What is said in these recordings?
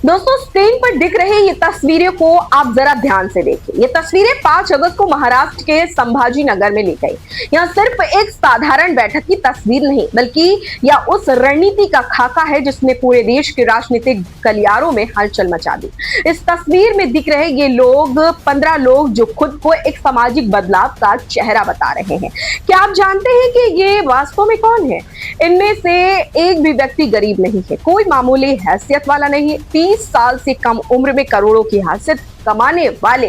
दोस्तों स्क्रीन पर दिख रही ये तस्वीरें को आप जरा ध्यान से देखिए। ये तस्वीरें 5 अगस्त को महाराष्ट्र के संभाजी नगर में ली गई। यह सिर्फ एक साधारण बैठक की तस्वीर नहीं, बल्कि यह उस रणनीति का खाका है जिसने पूरे देश के राजनीतिक गलियारों में हलचल मचा दी। इस तस्वीर में दिख रहे ये लोग 15 लोग जो खुद को एक सामाजिक बदलाव का चेहरा बता रहे हैं। क्या आप जानते हैं कि ये वास्तव में कौन है? इनमें से एक भी व्यक्ति गरीब नहीं है, कोई मामूली हैसियत वाला नहीं। 30 साल से कम उम्र में करोड़ों की हैसियत कमाने वाले,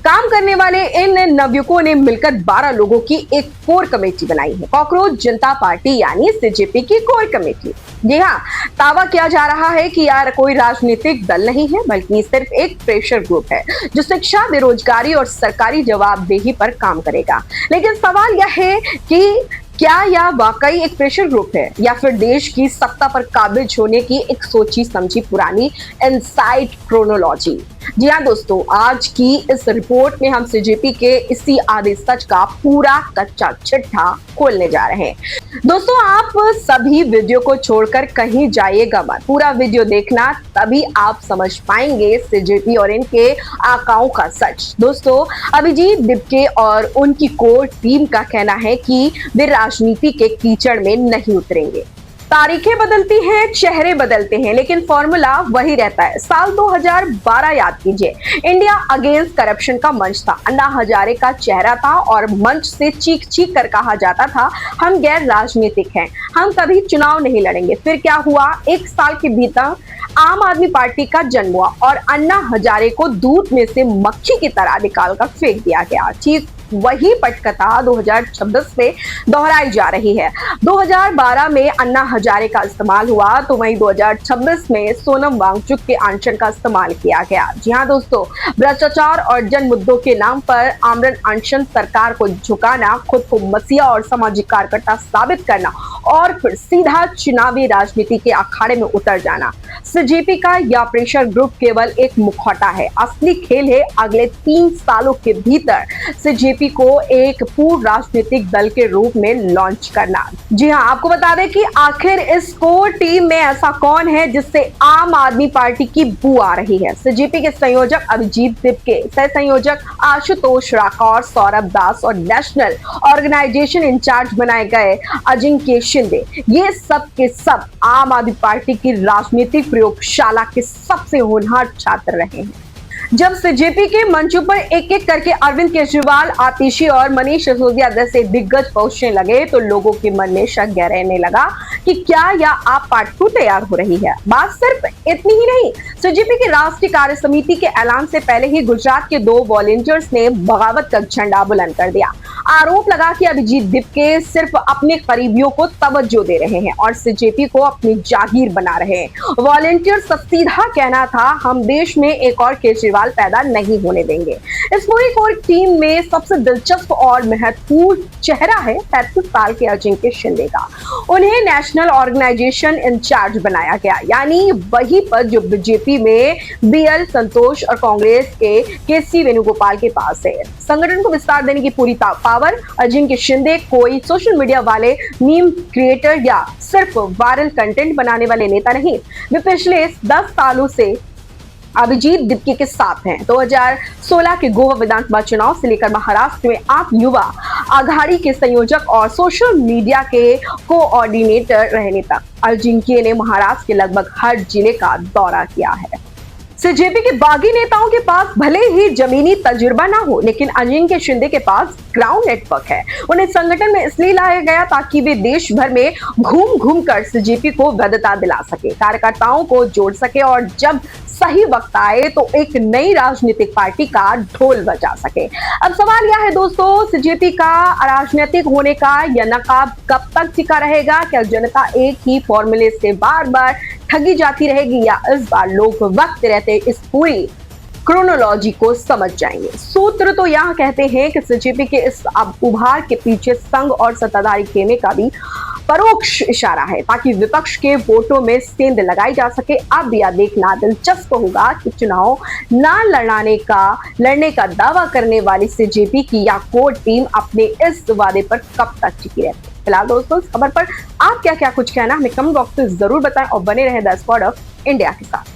काम करने वाले इन नवयुवकों ने मिलकर 12 लोगों की एक कोर कमेटी बनाई है, कॉकरोच जनता पार्टी यानी सीजेपी की कोर कमेटी। जी हाँ, दावा किया जा रहा है कि यार कोई राजनीतिक दल नहीं है, बल्कि सिर्फ एक प्रेशर ग्रुप है जो शिक्षा, बेरोजगारी और सरकारी जवाबदेही पर काम करेगा। लेकिन सवाल यह है कि क्या यह वाकई एक प्रेशर ग्रुप है या फिर देश की सत्ता पर काबिज होने की एक सोची समझी पुरानी इनसाइड क्रोनोलॉजी? जी हाँ दोस्तों, आज की इस रिपोर्ट में हम सीजेपी के इसी आधे सच का पूरा कच्चा चिट्ठा खोलने जा रहे हैं। दोस्तों आप सभी वीडियो को छोड़कर कहीं जाइएगा मत, पूरा वीडियो देखना, तभी आप समझ पाएंगे सीजेपी और इनके आकाओं का सच। दोस्तों अभिजीत दिपके और उनकी कोर टीम का कहना है कि वे राजनीति के कीचड़ में नहीं उतरेंगे। तारीखें बदलती हैं, चेहरे बदलते हैं, लेकिन फॉर्मूला वही रहता है। साल 2012 याद कीजिए, इंडिया अगेंस्ट करप्शन का मंच था। अन्ना हजारे का चेहरा था और मंच से चीख चीख कर कहा जाता था, हम गैर राजनीतिक हैं, हम कभी चुनाव नहीं लड़ेंगे। फिर क्या हुआ? एक साल के भीतर आम आदमी पार्टी का जन्म हुआ और अन्ना हजारे को दूध में से मक्खी की तरह निकालकर फेंक दिया गया। ठीक वही पटकथा 2026 में दोहराई जा रही है। 2012 में अन्ना हजारे का इस्तेमाल हुआ तो वहीं 2026 में सोनम वांगचुक के अनशन का इस्तेमाल किया गया। जी हाँ दोस्तों, भ्रष्टाचार और जन मुद्दों के नाम पर आमरण अनशन, सरकार को झुकाना, खुद को मसीहा और सामाजिक कार्यकर्ता साबित करना और फिर सीधा चुनावी राजनीति के अखाड़े में उतर जाना। सीजेपी का यह प्रेशर ग्रुप केवल एक मुखौटा है। असली खेल है अगले 3 सालों के भीतर सीजेपी को एक पूर्ण राजनीतिक दल के रूप में लॉन्च करना। जी हाँ, आपको बता दें कि आखिर इस कोर टीम में ऐसा कौन है जिससे आम आदमी पार्टी की बू आ रही है। सीजेपी के संयोजक अभिजीत दिपके, सह संयोजक आशुतोष राठौर, सौरभ दास और नेशनल ऑर्गेनाइजेशन इंचार्ज बनाए गए अजिंक्य शिंदे, ये सब के सब आम आदमी पार्टी की राजनीतिक प्रयोगशाला के सबसे होनहार छात्र रहे हैं। जब सीजेपी के मंचों पर एक एक करके अरविंद केजरीवाल, आतिशी और मनीष सिसोदिया जैसे दिग्गज पहुंचने लगे तो लोगों के मन में शक गहराने लगा कि क्या यह आप पार्ट 2 तैयार हो रही है। बात सिर्फ इतनी ही नहीं, सीजेपी की राष्ट्रीय कार्य समिति के ऐलान से पहले ही गुजरात के 2 वॉलंटियर्स ने बगावत का झंडा बुलंद कर दिया। आरोप लगा कि अभिजीत दिपके सिर्फ अपने करीबियों को तवज्जो दे रहे हैं और सीजेपी को अपनी जागीर बना रहे हैं। वॉलंटियर्स का सीधा कहना था, हम देश में एक और केजरीवाल पैदा नहीं होने देंगे। इस पूरी कोर टीम में सबसे दिलचस्प और महत्वपूर्ण चेहरा है 35 साल के अजिंक्य शिंदे का। उन्हें नेशनल ऑर्गेनाइजेशन इंचार्ज बनाया गया, यानी वही पद जो बीजेपी में बीएल संतोष और कांग्रेस के केसी वेणुगोपाल के पास है। संगठन को विस्तार देने की पूरी पावर अजिंक्य शिंदे कोई सोशल मीडिया वाले, मीम क्रिएटर या सिर्फ वायरल कंटेंट बनाने वाले नेता नहीं, वे पिछले 10 सालों से अभिजीत दिपके के साथ हैं। 2016 के गोवा विधानसभा चुनाव से लेकर महाराष्ट्र में आप युवा आघाड़ी के संयोजक और सोशल मीडिया के कोऑर्डिनेटर रहने तक अजिंक्य ने महाराष्ट्र के लगभग हर जिले का दौरा किया है। सीजेपी के बागी नेताओं के पास भले ही जमीनी तजुर्बा ना हो, लेकिन अजिंक्य शिंदे के पास ग्राउंड नेटवर्क है। उन्हें संगठन में इसलिए लाया गया ताकि वे देश भर में घूम घूम कर सीजेपी को वैधता दिला सके, कार्यकर्ताओं को जोड़ सके और जब सही वक्त आए तो एक नई राजनीतिक पार्टी का ढोल बजा सके। अब सवाल यह है दोस्तों, सीजेपी का राजनीतिक होने का यह नकाब कब तक टिका रहेगा? क्या जनता एक ही फॉर्मूले से बार बार ठगी जाती रहेगी या इस बार लोग वक्त रहते इस पूरी क्रोनोलॉजी को समझ जाएंगे? सूत्र तो यहाँ कहते हैं कि सीजेपी के इस उभार के पीछे संघ और सत्ताधारी खेमे का भी परोक्ष इशारा है, ताकि विपक्ष के वोटों में सेंध लगाई जा सके। अब यह देखना दिलचस्प होगा कि चुनाव न लड़ने का दावा करने वाली सीजेपी की या कोर टीम अपने इस वादे पर कब तक टिकी रहती है। फिलहाल दोस्तों इस खबर पर आप क्या कुछ कहना हमें कमेंट बॉक्स में जरूर बताएं और बने रहे द स्क्वाड ऑफ इंडिया के साथ।